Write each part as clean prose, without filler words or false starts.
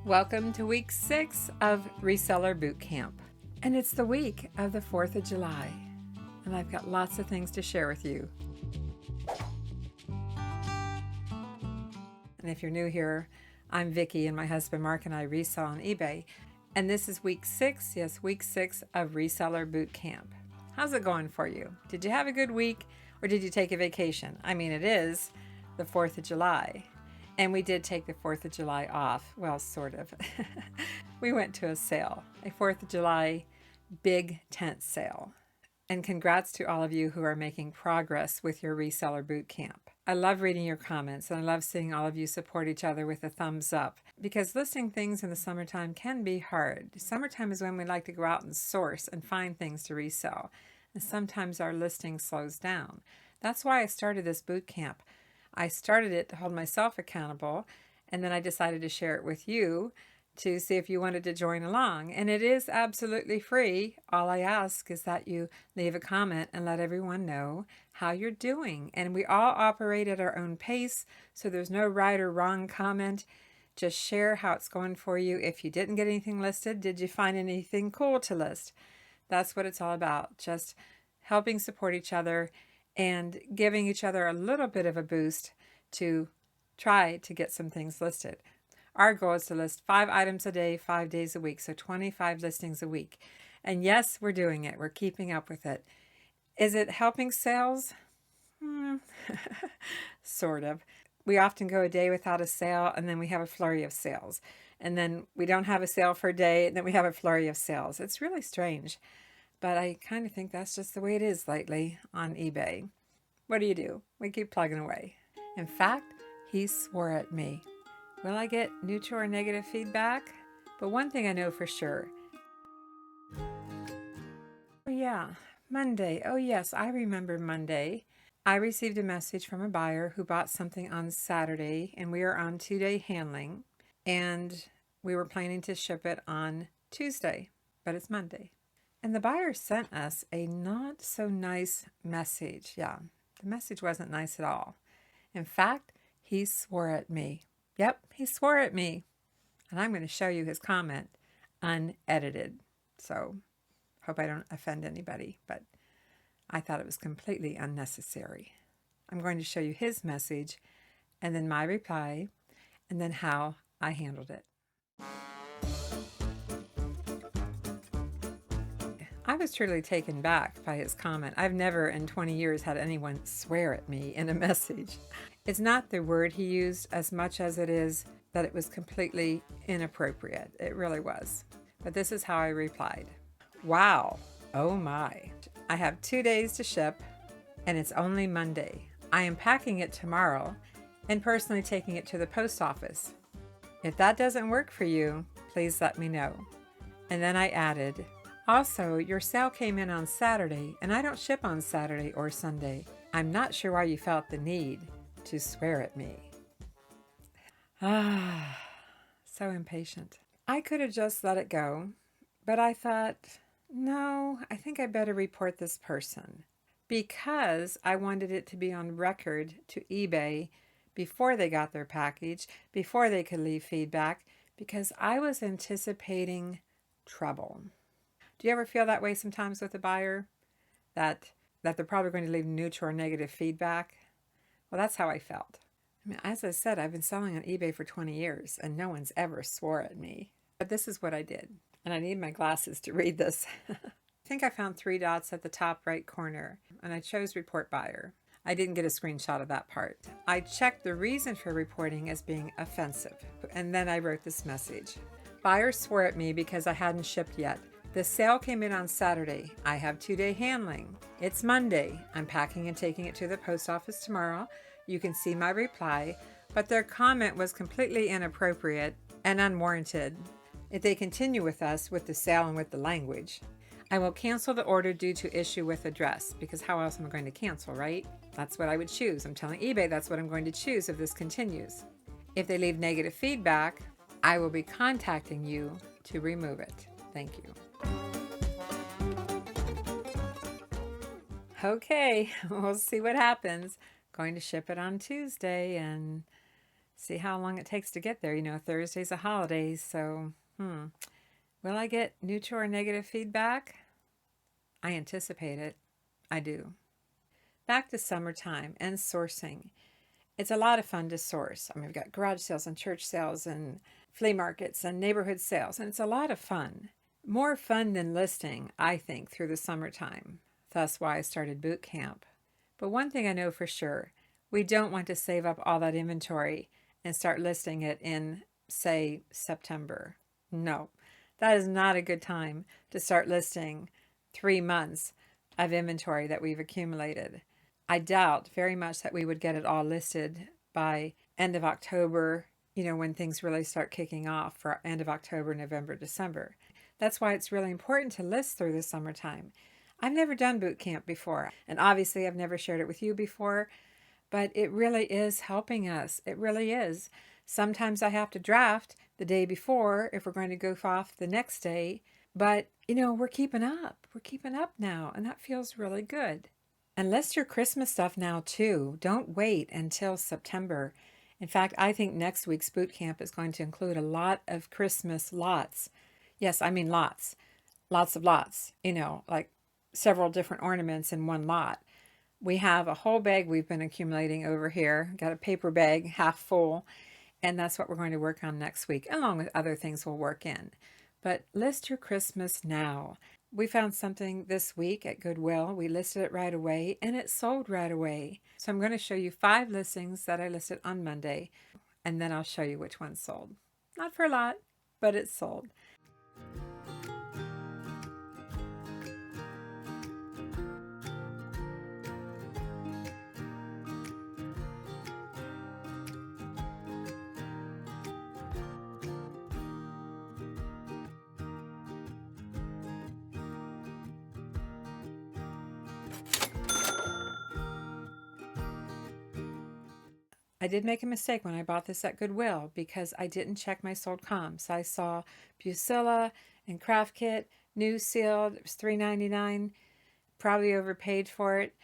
Welcome to week 6 of Reseller Boot Camp. And it's the week of the 4th of July. And I've got lots of things to share with you. And if you're new here, I'm Vicki and my husband Mark and I resell on eBay. And this is week 6, yes, week 6 of Reseller Boot Camp. How's it going for you? Did you have a good week or did you take a vacation? I mean, it is the 4th of July. And we did take the 4th of July off. Well, sort of. We went to a sale, a 4th of July big tent sale. And congrats to all of you who are making progress with your reseller boot camp. I love reading your comments and I love seeing all of you support each other with a thumbs up because listing things in the summertime can be hard. Summertime is when we like to go out and source and find things to resell. And sometimes our listing slows down. That's why I started this boot camp. I started it to hold myself accountable, and then I decided to share it with you to see if you wanted to join along. And it is absolutely free. All I ask is that you leave a comment and let everyone know how you're doing. And we all operate at our own pace, so there's no right or wrong comment. Just share how it's going for you. If you didn't get anything listed, did you find anything cool to list? That's what it's all about, just helping support each other and giving each other a little bit of a boost to try to get some things listed. Our goal is to list 5 items a day, 5 days a week, so 25 listings a week. And yes, we're doing it. We're keeping up with it. Is it helping sales? Sort of. We often go a day without a sale, and then we have a flurry of sales. And then we don't have a sale for a day, and then we have a flurry of sales. It's really strange. But I kind of think that's just the way it is lately on eBay. What do? We keep plugging away. In fact, he swore at me. Will I get neutral or negative feedback? But one thing I know for sure. Oh yeah, Monday. Oh yes, I remember Monday. I received a message from a buyer who bought something on Saturday, and we are on 2-day handling. And we were planning to ship it on Tuesday, but it's Monday. And the buyer sent us a not so nice message. Yeah, the message wasn't nice at all. In fact, he swore at me. Yep, he swore at me. And I'm going to show you his comment unedited. So, hope I don't offend anybody, but I thought it was completely unnecessary. I'm going to show you his message, and then my reply, and then how I handled it. I was truly taken back by his comment. I've never in 20 years had anyone swear at me in a message. It's not the word he used as much as it is that it was completely inappropriate. It really was. But this is how I replied. Wow. Oh my. I have 2 days to ship and it's only Monday. I am packing it tomorrow and personally taking it to the post office. If that doesn't work for you, please let me know. And then I added, also, your sale came in on Saturday, and I don't ship on Saturday or Sunday. I'm not sure why you felt the need to swear at me. So impatient. I could have just let it go, but I thought, no, I think I better report this person because I wanted it to be on record to eBay before they got their package, before they could leave feedback, because I was anticipating trouble. Do you ever feel that way sometimes with a buyer? That they're probably going to leave neutral or negative feedback? Well, that's how I felt. I mean, as I said, I've been selling on eBay for 20 years and no one's ever swore at me. But this is what I did. And I need my glasses to read this. I think I found 3 dots at the top right corner and I chose report buyer. I didn't get a screenshot of that part. I checked the reason for reporting as being offensive. And then I wrote this message. Buyer swore at me because I hadn't shipped yet. The sale came in on Saturday. I have 2-day handling. It's Monday. I'm packing and taking it to the post office tomorrow. You can see my reply, but their comment was completely inappropriate and unwarranted. If they continue with us with the sale and with the language, I will cancel the order due to issue with address, because how else am I going to cancel, right? That's what I would choose. I'm telling eBay that's what I'm going to choose if this continues. If they leave negative feedback, I will be contacting you to remove it. Thank you. Okay, we'll see what happens. Going to ship it on Tuesday, and See how long it takes to get there. You know, Thursday's a holiday, so will I get neutral or negative feedback? I anticipate it. I do. Back to summertime and sourcing. It's a lot of fun to source. I mean, we've got garage sales and church sales and flea markets and neighborhood sales, and it's a lot of fun. More fun than listing, I think, through the summertime. That's why I started boot camp. But one thing I know for sure, we don't want to save up all that inventory and start listing it in, say, September. No, that is not a good time to start listing 3 months of inventory that we've accumulated. I doubt very much that we would get it all listed by end of October, you know, when things really start kicking off for end of October, November, December. That's why it's really important to list through the summertime. I've never done boot camp before, and obviously I've never shared it with you before, but it really is helping us. It really is. Sometimes I have to draft the day before if we're going to go off the next day, but you know, we're keeping up. We're keeping up now, and that feels really good. And list your Christmas stuff now too. Don't wait until September. In fact, I think next week's boot camp is going to include a lot of Christmas lots. Yes, I mean lots. Lots of lots, you know, like several different ornaments in one lot. We have a whole bag we've been accumulating over here. Got a paper bag half full, and that's what we're going to work on next week, along with other things we'll work in. But list your Christmas now. We found something this week at Goodwill. We listed it right away, and it sold right away. So I'm going to show you 5 listings that I listed on Monday, and then I'll show you which ones sold. Not for a lot, but it sold. I did make a mistake when I bought this at Goodwill because I didn't check my sold comps. I saw Bucilla and Craft Kit, new sealed, it was $3.99, probably overpaid for it.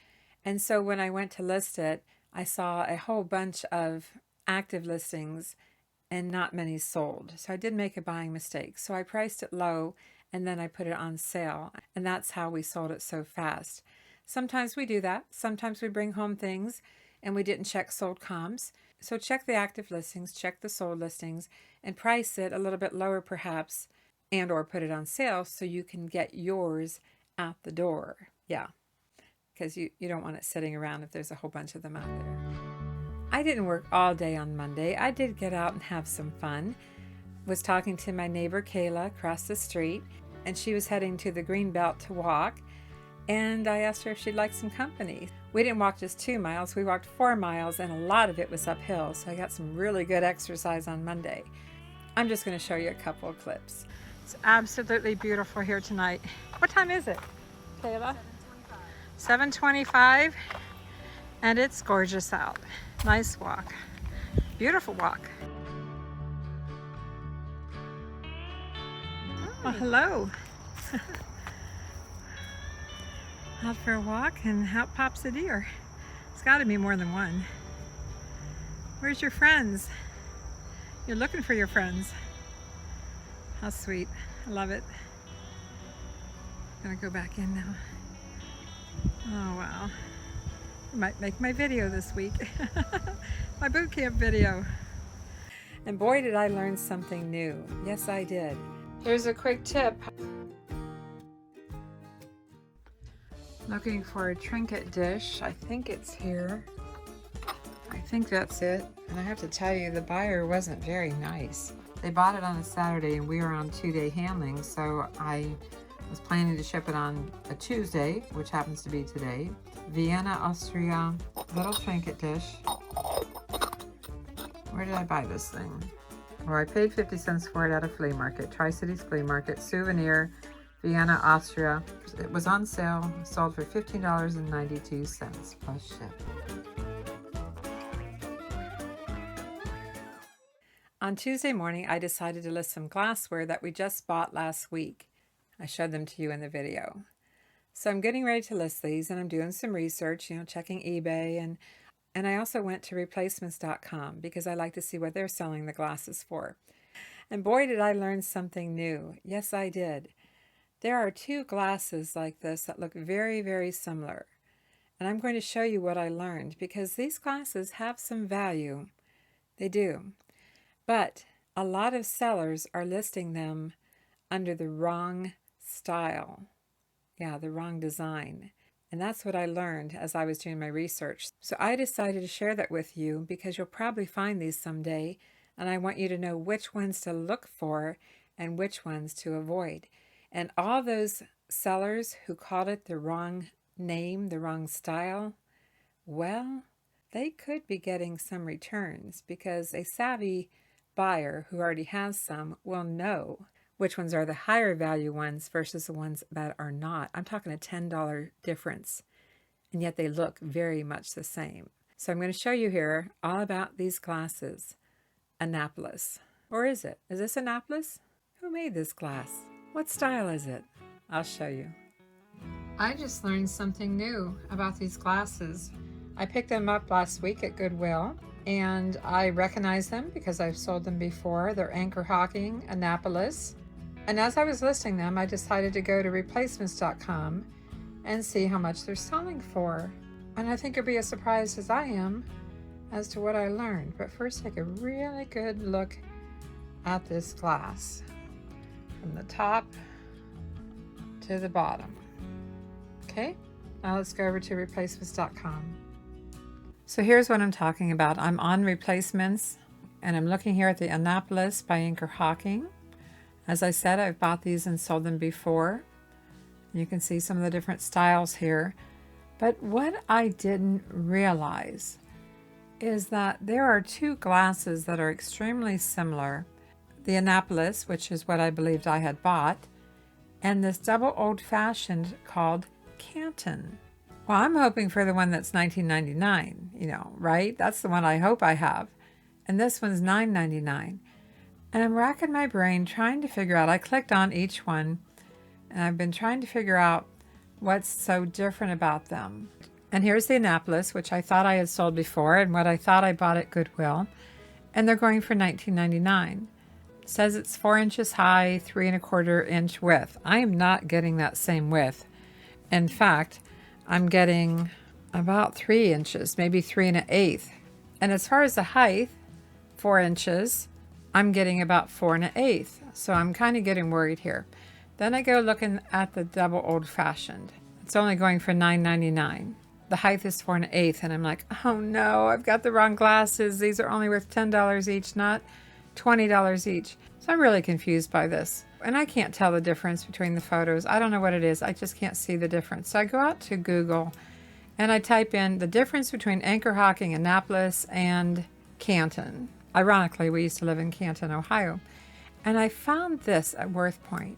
And so when I went to list it, I saw a whole bunch of active listings and not many sold. So I did make a buying mistake. So I priced it low and then I put it on sale. And that's how we sold it so fast. Sometimes we do that. Sometimes we bring home things and we didn't check sold comps. So check the active listings, check the sold listings, and price it a little bit lower perhaps, and or put it on sale so you can get yours out the door. Yeah, because you don't want it sitting around if there's a whole bunch of them out there. I didn't work all day on Monday. I did get out and have some fun. Was talking to my neighbor Kayla across the street, and she was heading to the Greenbelt to walk. And I asked her if she'd like some company. We didn't walk just 2 miles, we walked 4 miles, and a lot of it was uphill, so I got some really good exercise on Monday. I'm just going to show you a couple of clips. It's absolutely beautiful here tonight. What time is it, Kayla? 7:25, and it's gorgeous out. Nice walk. Beautiful walk. Well, hello. Out for a walk, and out pops a deer. It's got to be more than one. Where's your friends? You're looking for your friends. How sweet. I love it. I'm gonna go back in now. Oh wow. I might make my video this week. My boot camp video. And boy, did I learn something new. Yes, I did. Here's a quick tip. Looking for a trinket dish. I think it's here. I think that's it. And I have to tell you, the buyer wasn't very nice. They bought it on a Saturday and we were on 2-day handling, so I was planning to ship it on a Tuesday, which happens to be today. Vienna, Austria, little trinket dish. Where did I buy this thing? Well, I paid 50 cents for it at a flea market, Tri-Cities Flea Market, souvenir, Vienna, Austria. It was on sale, sold for $15.92 plus ship. On Tuesday morning, I decided to list some glassware that we just bought last week. I showed them to you in the video. So I'm getting ready to list these, and I'm doing some research, checking eBay, and And I also went to replacements.com because I like to see what they're selling the glasses for. And boy, did I learn something new. Yes, I did. There are two glasses like this that look very, very similar. And I'm going to show you what I learned because these glasses have some value. They do. But a lot of sellers are listing them under the wrong style. Yeah, the wrong design. And that's what I learned as I was doing my research. So I decided to share that with you because you'll probably find these someday, and I want you to know which ones to look for and which ones to avoid. And all those sellers who called it the wrong name, the wrong style, well, they could be getting some returns because a savvy buyer who already has some will know which ones are the higher value ones versus the ones that are not. I'm talking a $10 difference, and yet they look very much the same. So I'm going to show you here all about these glasses. Annapolis. Or is it? Is this Annapolis? Who made this glass? What style is it? I'll show you. I just learned something new about these glasses. I picked them up last week at Goodwill, and I recognize them because I've sold them before. They're Anchor Hawking Annapolis. And as I was listing them, I decided to go to replacements.com and see how much they're selling for. And I think you'll be as surprised as I am as to what I learned. But first, take a really good look at this glass from the top to the bottom. Okay, now let's go over to replacements.com. So here's what I'm talking about. I'm on Replacements, and I'm looking here at the Annapolis by Anchor Hawking. As I said, I've bought these and sold them before. You can see some of the different styles here. But what I didn't realize is that there are two glasses that are extremely similar. The Annapolis, which is what I believed I had bought, and this double old-fashioned called Canton. Well, I'm hoping for the one that's $19.99, right? That's the one I hope I have. And this one's $9.99. And I'm racking my brain trying to figure out, I clicked on each one, and I've been trying to figure out what's so different about them. And here's the Annapolis, which I thought I had sold before, and what I thought I bought at Goodwill. And they're going for $19.99. It says it's 4 inches high, 3 1/4 inch width. I am not getting that same width. In fact, I'm getting about 3 inches, maybe 3 1/8. And as far as the height, 4 inches, I'm getting about 4 1/8. So I'm kind of getting worried here. Then I go looking at the double old-fashioned. It's only going for $9.99. The height is 4 1/8, and I'm like, oh no, I've got the wrong glasses. These are only worth $10 each, not $20 each. So I'm really confused by this. And I can't tell the difference between the photos. I don't know what it is. I just can't see the difference. So I go out to Google and I type in the difference between Anchor Hawking Annapolis and Canton. Ironically, we used to live in Canton, Ohio. And I found this at WorthPoint.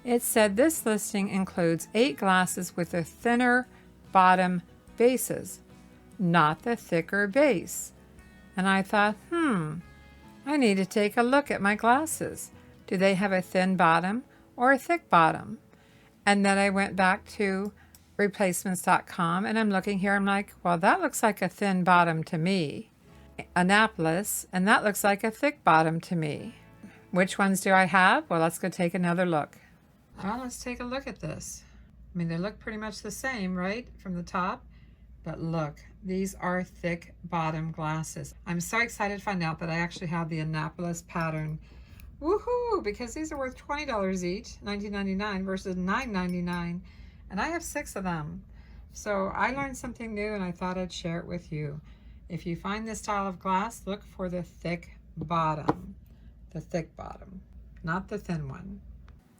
It said this listing includes 8 glasses with a thinner bottom bases, not the thicker base. And I thought, I need to take a look at my glasses. Do they have a thin bottom or a thick bottom? And then I went back to replacements.com and I'm looking here. I'm like, well, that looks like a thin bottom to me. Annapolis, and that looks like a thick bottom to me. Which ones do I have? Well, let's go take another look. Well, let's take a look at this. I mean, they look pretty much the same, right? From the top. But look, these are thick bottom glasses. I'm so excited to find out that I actually have the Annapolis pattern. Woohoo! Because these are worth $20 each, $19.99 versus $9.99. And I have 6 of them. So I learned something new and I thought I'd share it with you. If you find this style of glass, look for the thick bottom. The thick bottom, not the thin one.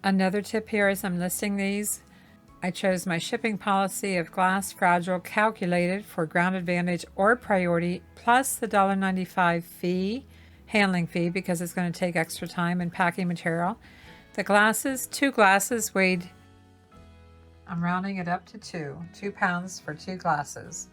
Another tip here as I'm listing these, I chose my shipping policy of glass fragile calculated for ground advantage or priority plus the $1.95 fee, handling fee, because it's going to take extra time and packing material. The glasses, 2 glasses weighed, I'm rounding it up to 2 pounds for 2 glasses.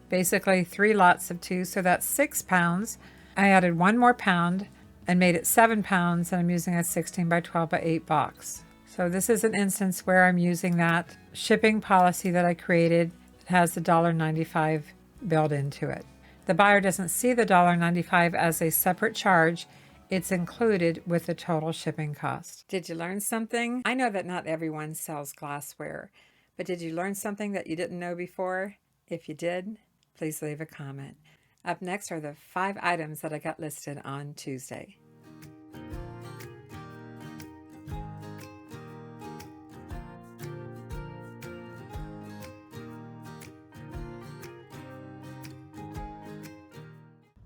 Basically 3 lots of 2, so that's 6 pounds. I added 1 more pound and made it 7 pounds, and I'm using a 16 by 12 by 8 box. So this is an instance where I'm using that shipping policy that I created. It has the $1.95 built into it. The buyer doesn't see the $1.95 as a separate charge. It's included with the total shipping cost. Did you learn something? I know that not everyone sells glassware, but did you learn something that you didn't know before? If you did, please leave a comment. Up next are the 5 items that I got listed on Tuesday.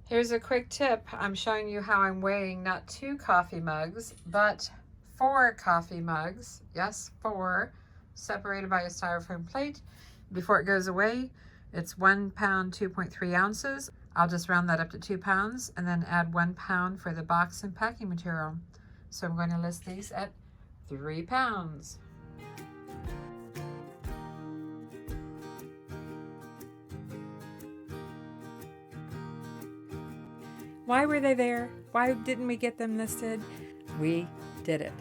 Here's a quick tip. I'm showing you how I'm weighing not 2 coffee mugs, but 4 coffee mugs. Yes, 4, separated by a styrofoam plate. Before it goes away, it's 1 pound, 2.3 ounces. I'll just round that up to 2 pounds and then add 1 pound for the box and packing material. So I'm going to list these at 3 pounds. Why were they there? Why didn't we get them listed? We did it.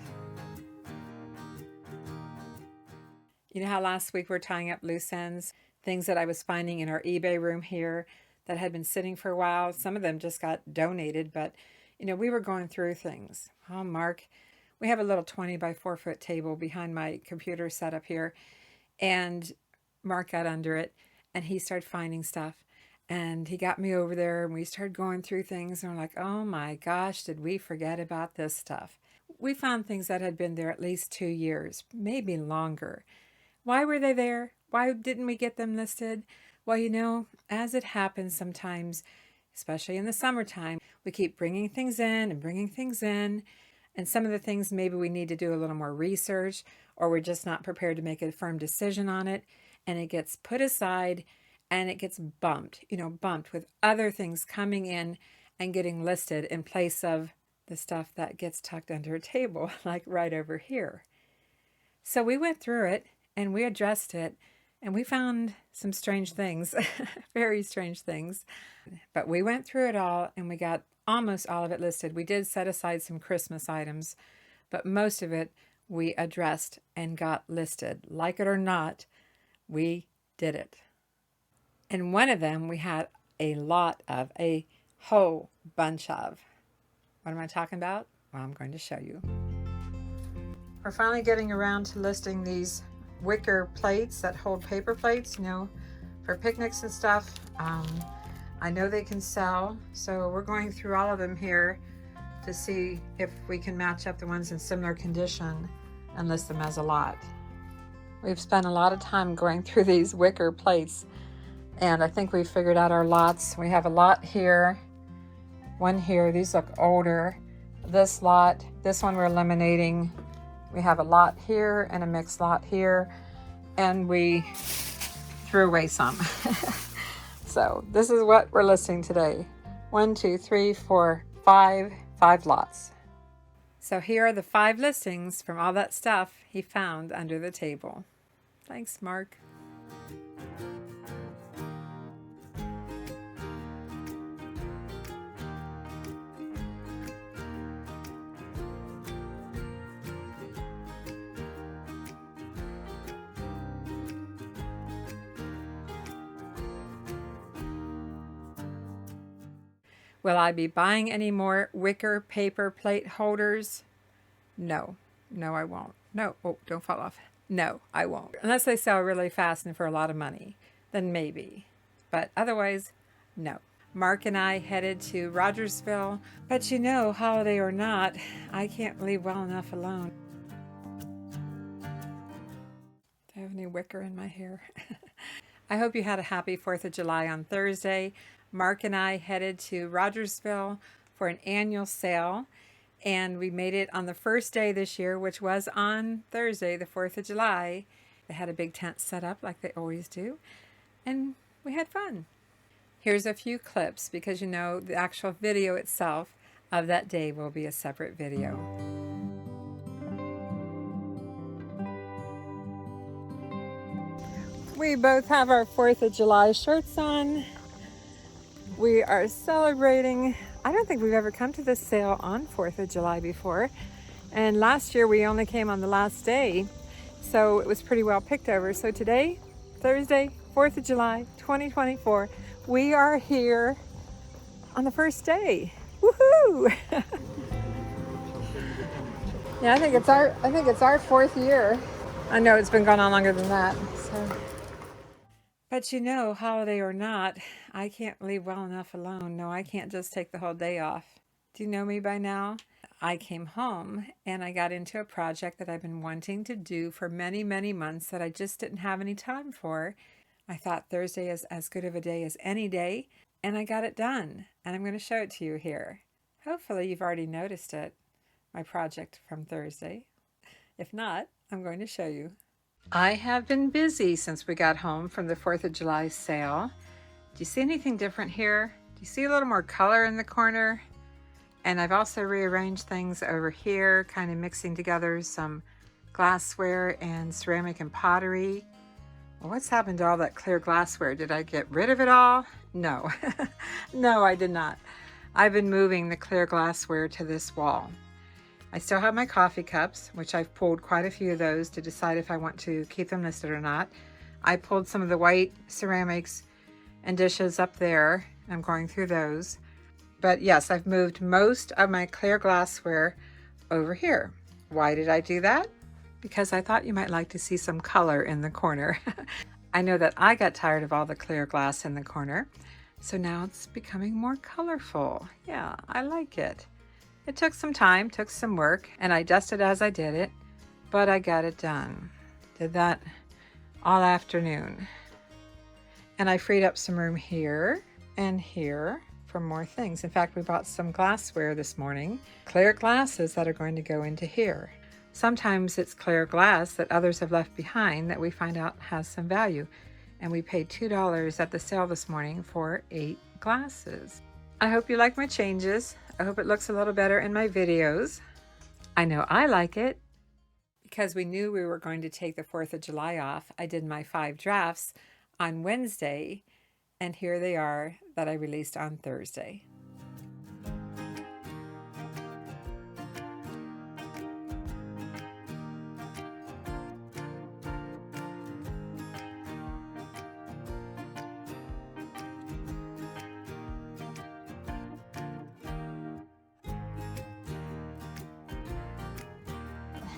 You know how last week we're tying up loose ends? Things that I was finding in our eBay room here that had been sitting for a while. Some of them just got donated, but we were going through things. Oh, Mark, we have a little 20 by 4 foot table behind my computer setup here, and Mark got under it and he started finding stuff. And he got me over there and we started going through things and we're like, oh my gosh, did we forget about this stuff? We found things that had been there at least 2 years, maybe longer. Why were they there? Why didn't we get them listed? Well, as it happens sometimes, especially in the summertime, we keep bringing things in and bringing things in. And some of the things maybe we need to do a little more research, or we're just not prepared to make a firm decision on it. And it gets put aside and it gets bumped with other things coming in and getting listed in place of the stuff that gets tucked under a table, like right over here. So we went through it and we addressed it and we found some strange things, very strange things. But we went through it all and we got almost all of it listed. We did set aside some Christmas items, but most of it we addressed and got listed. Like it or not, we did it. And one of them we had a whole bunch of. What am I talking about? Well, I'm going to show you. We're finally getting around to listing these wicker plates that hold paper plates, for picnics and stuff. I know they can sell, so we're going through all of them here to see if we can match up the ones in similar condition and list them as a lot. We've spent a lot of time going through these wicker plates, and I think we've figured out our lots. We have a lot here, one here. These look older. This lot, this one we're eliminating. We have a lot here and a mixed lot here, and we threw away some. So this is what we're listing today. 1, 2, 3, 4, 5 lots. So here are the 5 listings from all that stuff he found under the table. Thanks, Mark. Will I be buying any more wicker paper plate holders? No, I won't. No, oh, don't fall off. No, I won't. Unless they sell really fast and for a lot of money, then maybe. But otherwise, no. Mark and I headed to Rogersville, but holiday or not, I can't leave well enough alone. Do I have any wicker in my hair? I hope you had a happy 4th of July on Thursday. Mark and I headed to Rogersville for an annual sale, and we made it on the first day this year, which was on Thursday, the 4th of July. They had a big tent set up like they always do, and we had fun. Here's a few clips because the actual video itself of that day will be a separate video. We both have our 4th of July shirts on. We are celebrating. I don't think we've ever come to this sale on 4th of July before. And last year we only came on the last day, so it was pretty well picked over. So today, Thursday, 4th of July, 2024, We are here on the first day. Woohoo! Yeah, I think it's our fourth year. I know it's been going on longer than that. So, but you know, holiday or not, I can't leave well enough alone. No, I can't just take the whole day off. Do you know me by now? I came home and I got into a project that I've been wanting to do for many, many months that I just didn't have any time for. I thought Thursday is as good of a day as any day, and I got it done. And I'm going to show it to you here. Hopefully you've already noticed it, my project from Thursday. If not, I'm going to show you. I have been busy since we got home from the 4th of July sale. Do you see anything different here? Do you see a little more color in the corner? And I've also rearranged things over here, kind of mixing together some glassware and ceramic and pottery. Well, what's happened to all that clear glassware? Did I get rid of it all? No, no, I did not. I've been moving the clear glassware to this wall. I still have my coffee cups, which I've pulled quite a few of those to decide if I want to keep them listed or not. I pulled some of the white ceramics and dishes up there. I'm going through those. But yes, I've moved most of my clear glassware over here. Why did I do that? Because I thought you might like to see some color in the corner. I know that I got tired of all the clear glass in the corner, so now it's becoming more colorful. Yeah, I like it. It took some time, took some work, and I dusted as I did it, but I got it done. Did that all afternoon. And I freed up some room here and here for more things. In fact, we bought some glassware this morning, clear glasses that are going to go into here. Sometimes it's clear glass that others have left behind that we find out has some value. And we paid $2 at the sale this morning for 8 glasses. I hope you like my changes. I hope it looks a little better in my videos. I know I like it. Because we knew we were going to take the 4th of July off, I did my 5 drafts on Wednesday, and here they are that I released on Thursday.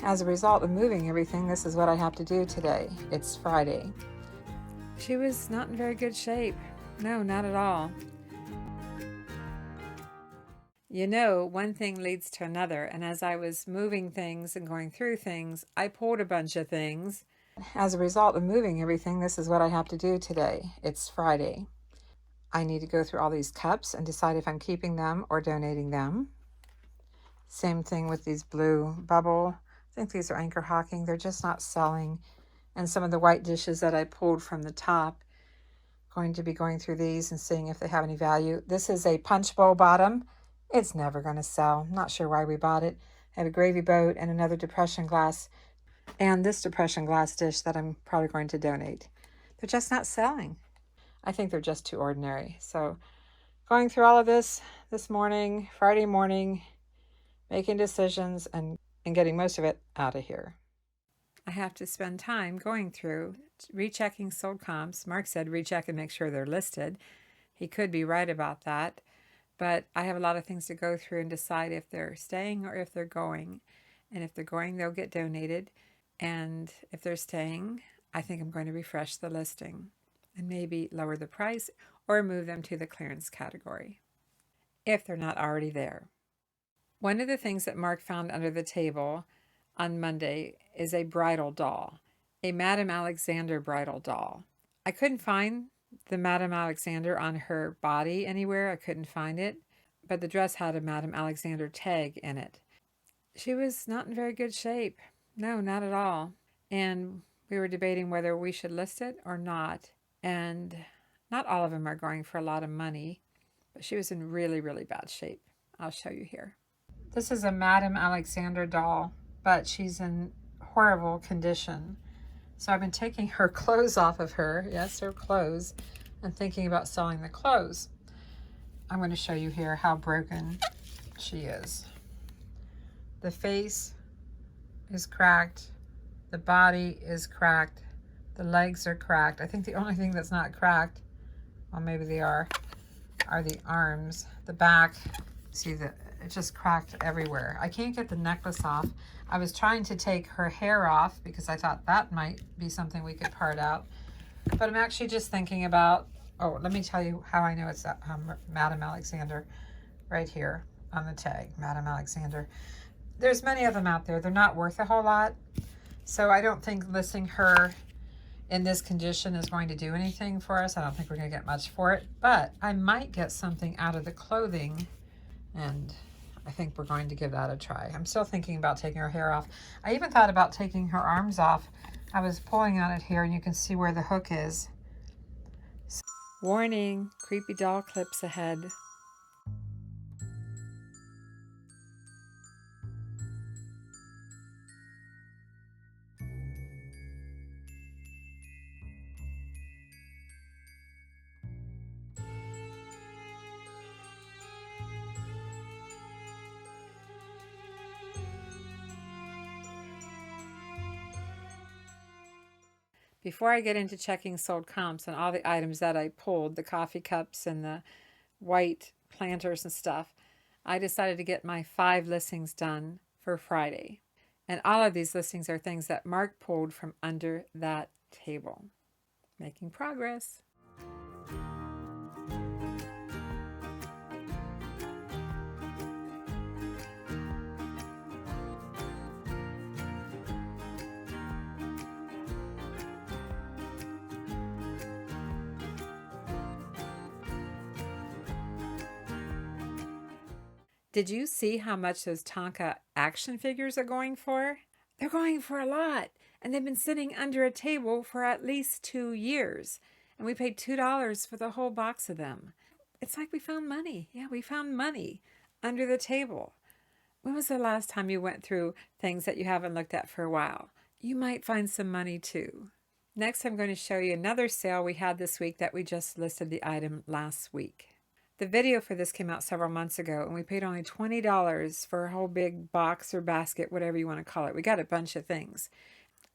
As a result of moving everything, this is what I have to do today. It's Friday. She was not in very good shape. No, not at all. You know, one thing leads to another, and as I was moving things and going through things, I pulled a bunch of things. As a result of moving everything, this is what I have to do today. It's Friday. I need to go through all these cups and decide if I'm keeping them or donating them. Same thing with these blue bubble. I think these are Anchor Hawking. They're just not selling. And some of the white dishes that I pulled from the top, going to be going through these and seeing if they have any value. This is a punch bowl bottom. It's never going to sell. I'm not sure why we bought it. I have a gravy boat and another depression glass and this depression glass dish that I'm probably going to donate. They're just not selling. I think they're just too ordinary. So going through all of this morning, Friday morning, making decisions and getting most of it out of here. I have to spend time going through, rechecking sold comps. Mark said recheck and make sure they're listed. He could be right about that. But I have a lot of things to go through and decide if they're staying or if they're going. And if they're going, they'll get donated. And if they're staying, I think I'm going to refresh the listing and maybe lower the price or move them to the clearance category if they're not already there. One of the things that Mark found under the table on Monday is a bridal doll, a Madame Alexander bridal doll. I couldn't find the Madame Alexander on her body anywhere. I couldn't find it, but the dress had a Madame Alexander tag in it. She was not in very good shape. No, not at all. And we were debating whether we should list it or not. And not all of them are going for a lot of money, but she was in really, really bad shape. I'll show you here. This is a Madame Alexander doll, but she's in horrible condition. So I've been taking her clothes off of her, yes, her clothes, and thinking about selling the clothes. I'm going to show you here how broken she is. The face is cracked, the body is cracked, the legs are cracked. I think the only thing that's not cracked well, maybe they are the arms. The back, see that it just cracked everywhere. I can't get the necklace off. I was trying to take her hair off because I thought that might be something we could part out. But I'm actually just thinking about, oh, let me tell you how I know it's Madame Alexander right here on the tag, Madame Alexander. There's many of them out there. They're not worth a whole lot. So I don't think listing her in this condition is going to do anything for us. I don't think we're going to get much for it, but I might get something out of the clothing, and I think we're going to give that a try. I'm still thinking about taking her hair off. I even thought about taking her arms off. I was pulling on it here, and you can see where the hook is. Warning, creepy doll clips ahead. Before I get into checking sold comps and all the items that I pulled, the coffee cups and the white planters and stuff, I decided to get my 5 listings done for Friday. And all of these listings are things that Mark pulled from under that table. Making progress. Did you see how much those Tonka action figures are going for? They're going for a lot, and they've been sitting under a table for at least 2 years, and we paid $2 for the whole box of them. It's like we found money. Yeah, we found money under the table. When was the last time you went through things that you haven't looked at for a while? You might find some money too. Next, I'm going to show you another sale we had this week that we just listed the item last week. The video for this came out several months ago, and we paid only $20 for a whole big box or basket, whatever you want to call it. We got a bunch of things.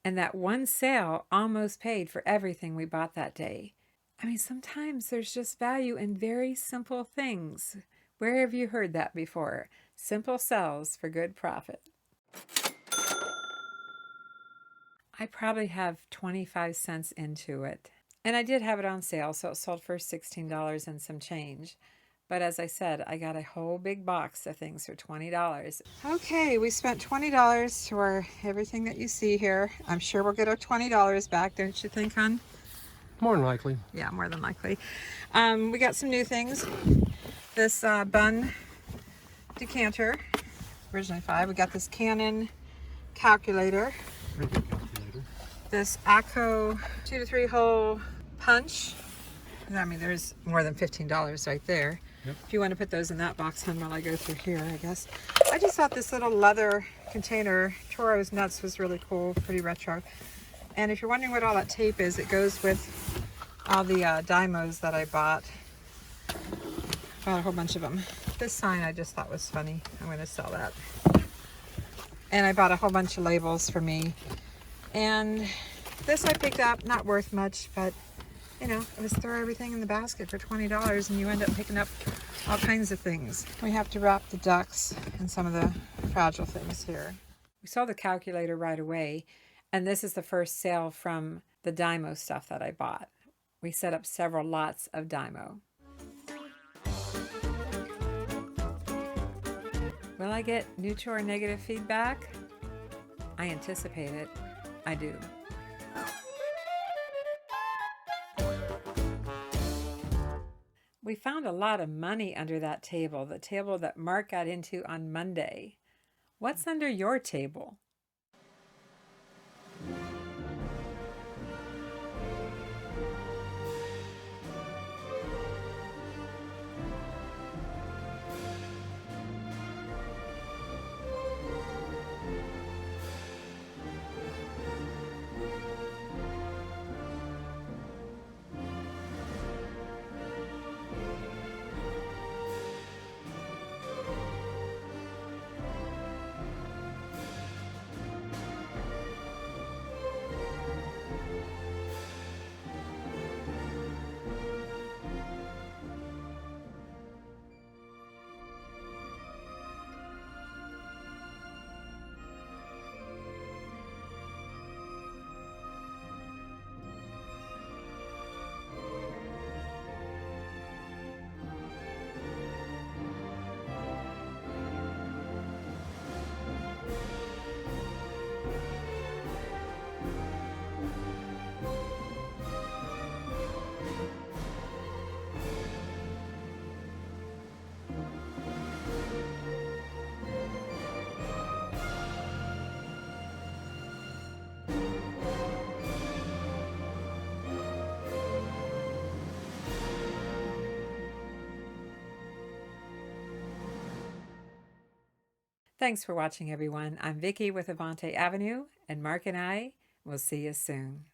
And that one sale almost paid for everything we bought that day. I mean, sometimes there's just value in very simple things. Where have you heard that before? Simple sells for good profit. I probably have 25 cents into it. And I did have it on sale, so it sold for $16 and some change. But as I said, I got a whole big box of things for $20. Okay, we spent $20 for everything that you see here. I'm sure we'll get our $20 back, don't you think, hon? More than likely. Yeah, more than likely. We got some new things. This bun decanter, originally $5. We got this Canon calculator. This ACO 2 to 3 hole punch. I mean, there's more than $15 right there. Yep. If you want to put those in that box, hun, while I go through here, I guess. I just thought this little leather container, Toro's Nuts, was really cool, pretty retro. And if you're wondering what all that tape is, it goes with all the Dymos that I bought. Bought a whole bunch of them. This sign I just thought was funny. I'm going to sell that. And I bought a whole bunch of labels for me. And this I picked up, not worth much, but you know, it was throw everything in the basket for $20 and you end up picking up all kinds of things. We have to wrap the ducks and some of the fragile things here. We saw the calculator right away, and this is the first sale from the Dymo stuff that I bought. We set up several lots of Dymo. Will I get neutral or negative feedback? I anticipate it. I do. We found a lot of money under that table, the table that Mark got into on Monday. What's under your table? Thanks for watching, everyone. I'm Vicki with Avante Avenue, and Mark and I will see you soon.